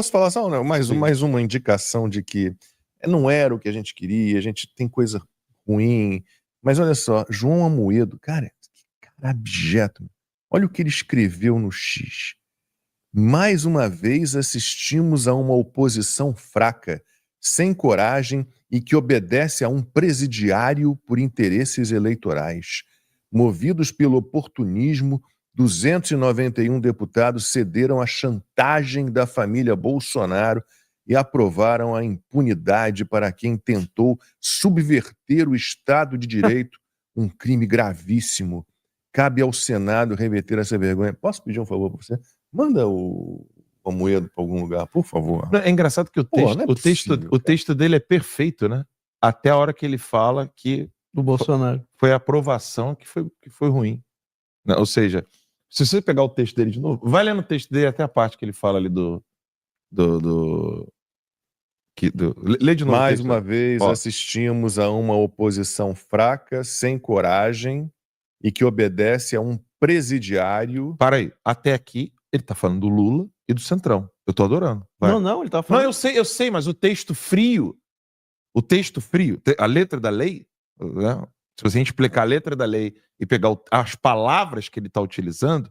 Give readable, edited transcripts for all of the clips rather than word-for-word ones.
Posso falar só Sim. mais uma indicação de que não era o que a gente queria, a gente tem coisa ruim, mas olha só, João Amoedo, cara, que cara abjeto. Olha o que ele escreveu no X. Mais uma vez assistimos a uma oposição fraca, sem coragem e que obedece a um presidiário por interesses eleitorais. Movidos pelo oportunismo, 291 deputados cederam à chantagem da família Bolsonaro e aprovaram a impunidade para quem tentou subverter o Estado de Direito, um crime gravíssimo. Cabe ao Senado reverter essa vergonha. Posso pedir um favor para você? Manda o Amoedo para algum lugar, por favor. É engraçado que o texto dele é perfeito, né? Até a hora que ele fala que do Bolsonaro foi a aprovação que foi ruim. Ou seja, se você pegar o texto dele de novo, vai lendo o texto dele até a parte que ele fala ali lê de novo. Mais uma vez assistimos a uma oposição fraca, sem coragem e que obedece a um presidiário. Para aí, até aqui ele tá falando do Lula e do Centrão. Eu tô adorando. Vai. Não, ele tá falando... Não, eu sei, mas o texto frio, a letra da lei, né? Se você explicar a letra da lei e pegar as palavras que ele tá utilizando,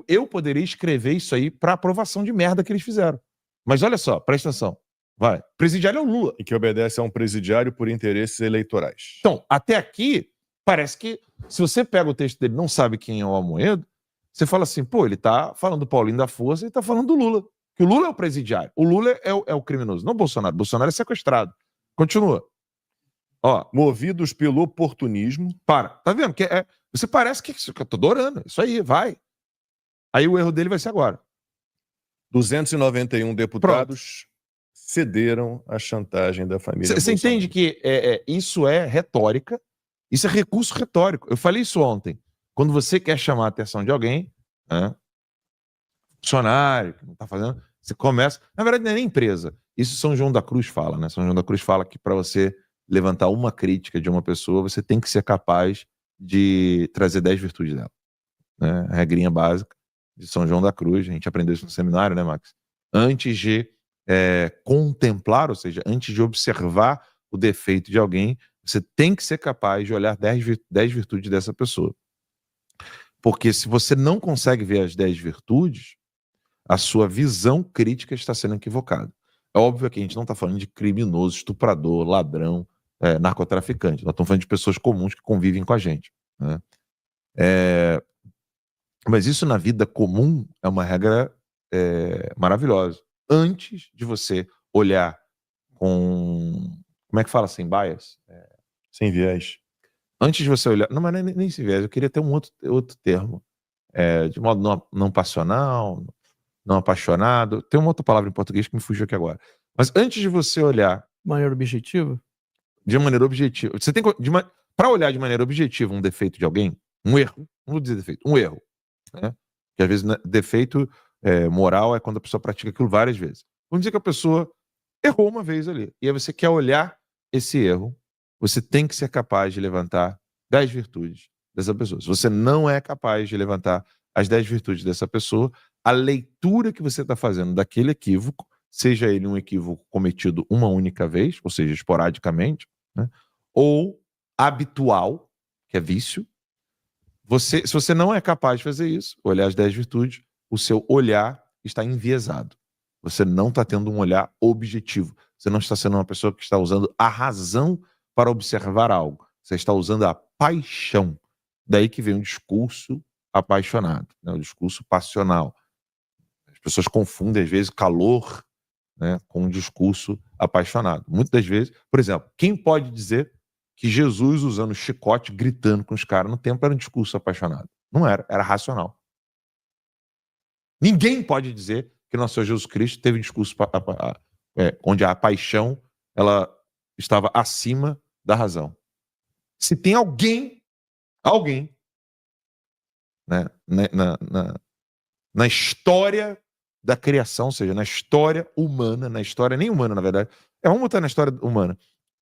eu poderia escrever isso aí para aprovação de merda que eles fizeram. Mas olha só, presta atenção. Vai. Presidiário é o Lula. E que obedece a um presidiário por interesses eleitorais. Então, até aqui, parece que, se você pega o texto dele e não sabe quem é o Amoedo, você fala assim, pô, ele tá falando do Paulinho da Força e tá falando do Lula. Que o Lula é o presidiário. O Lula é o criminoso, não o Bolsonaro. O Bolsonaro é sequestrado. Continua. Movidos pelo oportunismo. Tá vendo? Você parece que eu tô adorando. Isso aí, vai. Aí o erro dele vai ser agora. 291 deputados cederam à chantagem da família Você entende que isso é retórica? Isso é recurso retórico. Eu falei isso ontem. Quando você quer chamar a atenção de alguém, funcionário, que não está fazendo, você começa... Na verdade, não é nem empresa. Isso São João da Cruz fala, né? São João da Cruz fala que para você levantar uma crítica de uma pessoa, você tem que ser capaz de trazer 10 virtudes dela. Né? A regrinha básica de São João da Cruz, a gente aprendeu isso no seminário, né, Max? Antes de contemplar, ou seja, antes de observar o defeito de alguém, você tem que ser capaz de olhar 10 virtudes dessa pessoa. Porque se você não consegue ver as 10 virtudes, a sua visão crítica está sendo equivocada. É óbvio que a gente não está falando de criminoso, estuprador, ladrão, narcotraficante. Nós estamos falando de pessoas comuns que convivem com a gente. Né? Mas isso na vida comum é uma regra maravilhosa. Antes de você olhar com... Como é que fala? Sem bias? Sem viés. Antes de você olhar... Não, mas nem sem viés. Eu queria ter um outro termo. De modo não passional, não apaixonado. Tem uma outra palavra em português que me fugiu aqui agora. Mas antes de você olhar... De maneira objetiva? De maneira objetiva. Você tem para olhar de maneira objetiva um defeito de alguém, um erro, não vou dizer defeito, um erro. Né? Que às vezes defeito moral é quando a pessoa pratica aquilo várias vezes. Vamos dizer que a pessoa errou uma vez ali. E aí você quer olhar esse erro, você tem que ser capaz de levantar 10 virtudes dessa pessoa. Se você não é capaz de levantar as 10 virtudes dessa pessoa, a leitura que você está fazendo daquele equívoco, seja ele um equívoco cometido uma única vez, ou seja, esporadicamente, né? Ou habitual, que é vício, se você não é capaz de fazer isso, olhar as 10 virtudes, o seu olhar está enviesado. Você não está tendo um olhar objetivo. Você não está sendo uma pessoa que está usando a razão para observar algo. Você está usando a paixão. Daí que vem o discurso apaixonado, né? O discurso passional. As pessoas confundem, às vezes, calor, né, com um discurso apaixonado. Muitas das vezes, por exemplo, quem pode dizer que Jesus usando chicote, gritando com os caras no templo era um discurso apaixonado? Não era racional. Ninguém pode dizer que nosso Senhor Jesus Cristo teve um discurso onde a paixão ela estava acima da razão. Se tem alguém, né, na história da criação, ou seja, na história humana, na história nem humana, na verdade, vamos botar na história humana,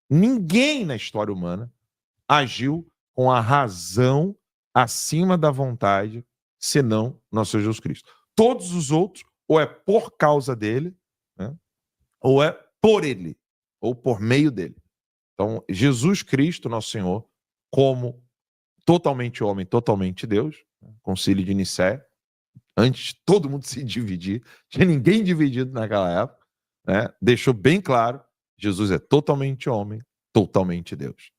ninguém na história humana agiu com a razão acima da vontade, senão nosso Senhor Jesus Cristo. Todos os outros ou é por causa dele, né? Ou é por ele, ou por meio dele. Então, Jesus Cristo, nosso Senhor, como totalmente homem, totalmente Deus, concílio de Nicéia, antes de todo mundo se dividir, tinha ninguém dividido naquela época, né? Deixou bem claro, Jesus é totalmente homem, totalmente Deus.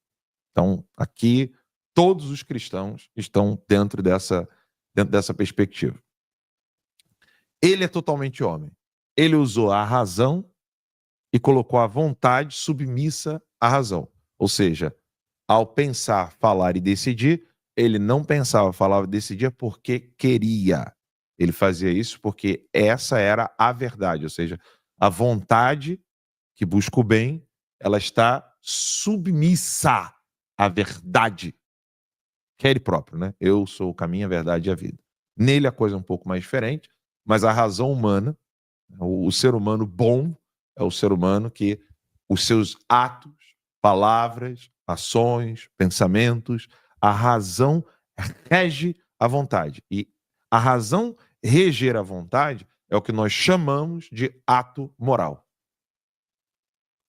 Então, aqui, todos os cristãos estão dentro dessa perspectiva. Ele é totalmente homem. Ele usou a razão e colocou a vontade submissa à razão. Ou seja, ao pensar, falar e decidir, ele não pensava, falava e decidia porque queria. Ele fazia isso porque essa era a verdade. Ou seja, a vontade que busca o bem, ela está submissa à verdade, que é ele próprio, né? Eu sou o caminho, a verdade e a vida. Nele a coisa é um pouco mais diferente, mas a razão humana, o ser humano bom, é o ser humano que os seus atos, palavras, ações, pensamentos, a razão rege a vontade. E a razão reger a vontade é o que nós chamamos de ato moral.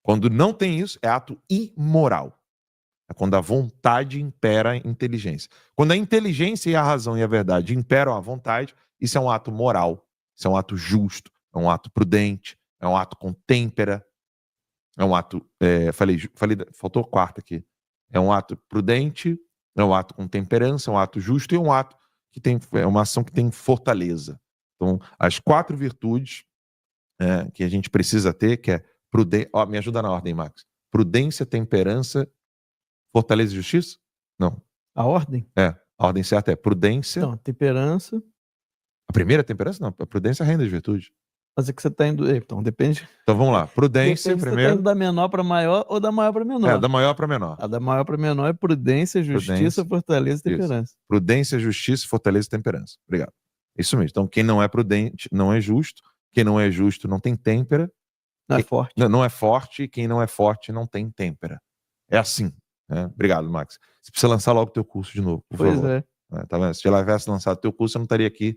Quando não tem isso, é ato imoral. É quando a vontade impera a inteligência. Quando a inteligência e a razão e a verdade imperam a vontade, isso é um ato moral, isso é um ato justo, é um ato prudente, é um ato com têmpera, é um ato, faltou quarta aqui, é um ato prudente, é um ato com temperança, é um ato justo e é um ato que é uma ação que tem fortaleza. Então, as 4 virtudes que a gente precisa ter, que é prudência, me ajuda na ordem, Max. Prudência, temperança, fortaleza e justiça? Não. A ordem? A ordem certa é prudência. Então, temperança. A primeira é temperança? Não, a prudência é a reina das virtudes. Mas é que você tá indo. Então, depende. Então vamos lá. Prudência Depende se primeiro. você tá indo da menor para maior ou da maior para menor. Da maior para menor. A da maior para menor é prudência, justiça, fortaleza e temperança. Isso. Prudência, justiça, fortaleza e temperança. Obrigado. Isso mesmo. Então, quem não é prudente não é justo. Quem não é justo não tem têmpera. Não é forte. Não é forte. E quem não é forte não tem têmpera. É assim. Obrigado, Max. Você precisa lançar logo o teu curso de novo, por favor. É. Tá vendo? Se já tivesse lançado o teu curso, eu não estaria aqui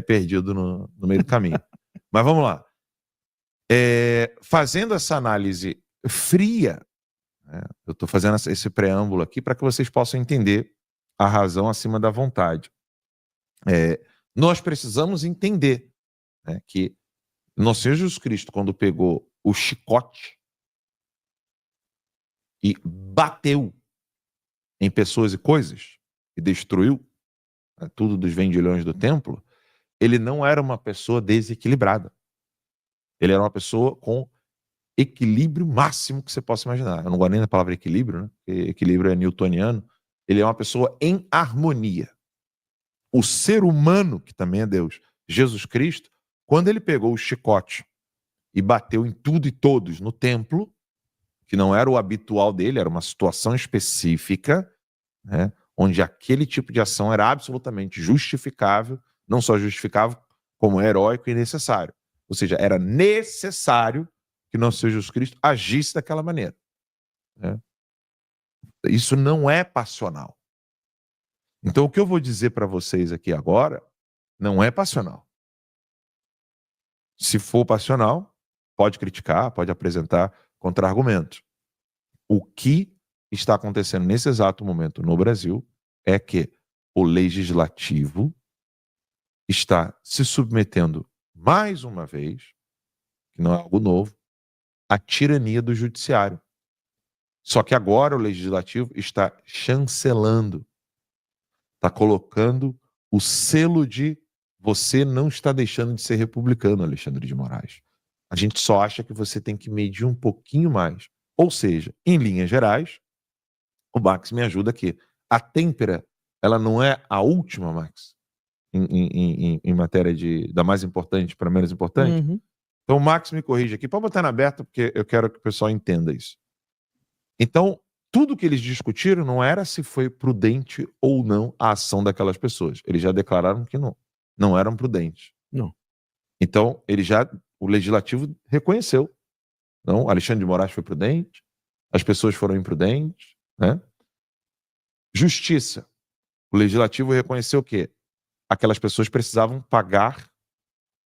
perdido no meio do caminho. Mas vamos lá. Fazendo essa análise fria, eu estou fazendo esse preâmbulo aqui para que vocês possam entender a razão acima da vontade. Nós precisamos entender que nosso Senhor Jesus Cristo, quando pegou o chicote e bateu em pessoas e coisas e destruiu tudo dos vendilhões do templo, ele não era uma pessoa desequilibrada. Ele era uma pessoa com equilíbrio máximo que você possa imaginar. Eu não gosto nem da palavra equilíbrio, né? Porque equilíbrio é newtoniano. Ele é uma pessoa em harmonia. O ser humano, que também é Deus, Jesus Cristo, quando ele pegou o chicote e bateu em tudo e todos no templo, que não era o habitual dele, era uma situação específica, onde aquele tipo de ação era absolutamente justificável, não só justificável, como heróico e necessário. Ou seja, era necessário que nosso Senhor Jesus Cristo agisse daquela maneira. Isso não é passional. Então, o que eu vou dizer para vocês aqui agora não é passional. Se for passional, pode criticar, pode apresentar contra-argumentos. O que está acontecendo nesse exato momento no Brasil é que o legislativo está se submetendo mais uma vez, que não é algo novo, à tirania do judiciário. Só que agora o legislativo está chancelando, está colocando o selo de você não está deixando de ser republicano, Alexandre de Moraes. A gente só acha que você tem que medir um pouquinho mais. Ou seja, em linhas gerais, o Max me ajuda aqui. A têmpera, ela não é a última, Max, em matéria da mais importante para menos importante. Uhum. Então o Max me corrige aqui. Pode botar na aberta, porque eu quero que o pessoal entenda isso. Então, tudo que eles discutiram não era se foi prudente ou não a ação daquelas pessoas. Eles já declararam que não eram prudentes. Não. Então, o legislativo reconheceu. Não, Alexandre de Moraes foi prudente, as pessoas foram imprudentes, Justiça. O legislativo reconheceu que aquelas pessoas precisavam pagar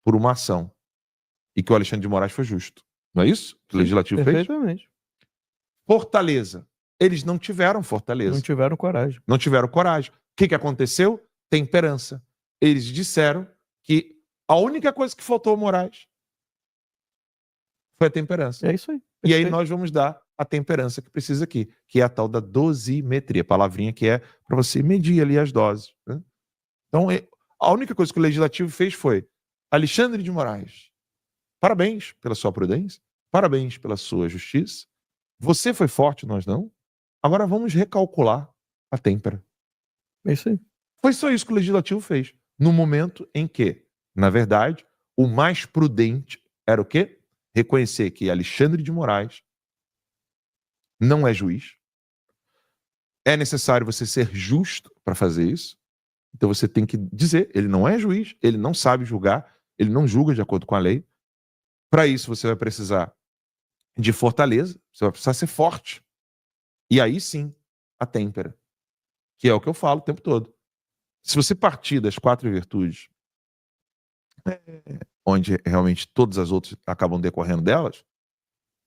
por uma ação. E que o Alexandre de Moraes foi justo. Não é isso que o Legislativo fez? Perfeitamente. Fortaleza. Eles não tiveram fortaleza. Não tiveram coragem. Não tiveram coragem. O que aconteceu? Temperança. Eles disseram que a única coisa que faltou ao Moraes foi a temperança. É isso aí. E aí nós vamos dar a temperança que precisa aqui, que é a tal da dosimetria, palavrinha que é para você medir ali as doses. Né? Então, a única coisa que o Legislativo fez foi: Alexandre de Moraes, parabéns pela sua prudência, parabéns pela sua justiça, você foi forte, nós não, agora vamos recalcular a têmpera. É isso aí. Foi só isso que o Legislativo fez, no momento em que, na verdade, o mais prudente era o quê? Reconhecer que Alexandre de Moraes não é juiz. É necessário você ser justo para fazer isso. Então você tem que dizer, ele não é juiz, ele não sabe julgar, ele não julga de acordo com a lei. Para isso você vai precisar de fortaleza, você vai precisar ser forte. E aí sim, a têmpera, que é o que eu falo o tempo todo. Se você partir das 4 virtudes, onde realmente todas as outras acabam decorrendo delas,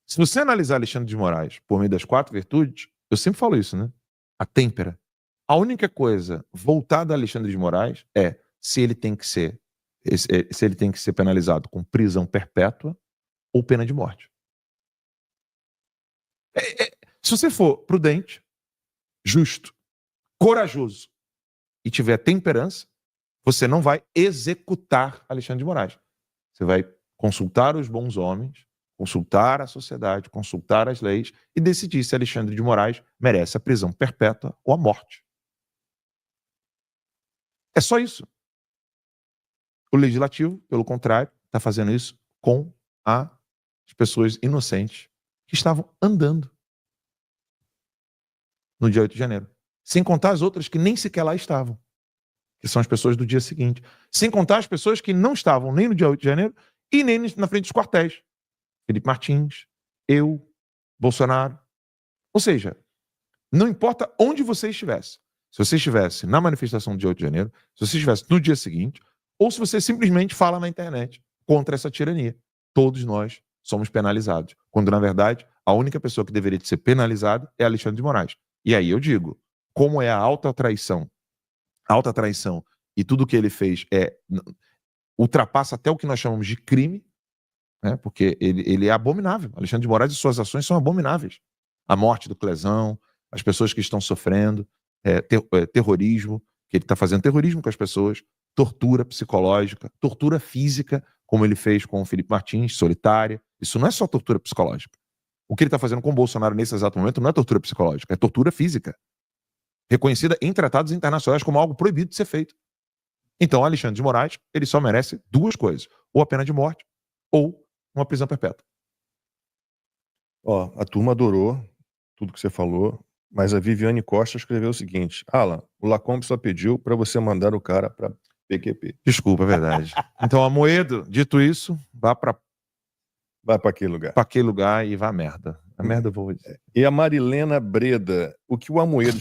se você analisar Alexandre de Moraes por meio das 4 virtudes, eu sempre falo isso, né? A têmpera. A única coisa voltada a Alexandre de Moraes é se ele tem que ser penalizado com prisão perpétua ou pena de morte. Se você for prudente, justo, corajoso e tiver temperança, você não vai executar Alexandre de Moraes. Você vai consultar os bons homens, consultar a sociedade, consultar as leis e decidir se Alexandre de Moraes merece a prisão perpétua ou a morte. É só isso. O Legislativo, pelo contrário, está fazendo isso com as pessoas inocentes que estavam andando no dia 8 de janeiro. Sem contar as outras que nem sequer lá estavam, que são as pessoas do dia seguinte. Sem contar as pessoas que não estavam nem no dia 8 de janeiro e nem na frente dos quartéis. Felipe Martins, eu, Bolsonaro. Ou seja, não importa onde você estivesse. Se você estivesse na manifestação do dia 8 de janeiro, se você estivesse no dia seguinte, ou se você simplesmente fala na internet contra essa tirania. Todos nós somos penalizados. Quando, na verdade, a única pessoa que deveria ser penalizada é Alexandre de Moraes. E aí eu digo, como é a alta traição e tudo que ele fez ultrapassa até o que nós chamamos de crime, né? Porque ele é abominável. Alexandre de Moraes e suas ações são abomináveis. A morte do Clezão, as pessoas que estão sofrendo, terrorismo, que ele está fazendo terrorismo com as pessoas, tortura psicológica, tortura física, como ele fez com o Felipe Martins, solitária. Isso não é só tortura psicológica. O que ele está fazendo com o Bolsonaro nesse exato momento não é tortura psicológica, é tortura física, reconhecida em tratados internacionais como algo proibido de ser feito. Então, Alexandre de Moraes, ele só merece 2 coisas, ou a pena de morte, ou uma prisão perpétua. Ó, a turma adorou tudo que você falou, mas a Viviane Costa escreveu o seguinte: Alan, o Lacombe só pediu para você mandar o cara para PQP. Desculpa, é verdade. Então, Amoedo, dito isso, vá para aquele lugar. Para aquele lugar e vá a merda. A merda eu vou dizer. E a Marilena Breda, o que o Amoedo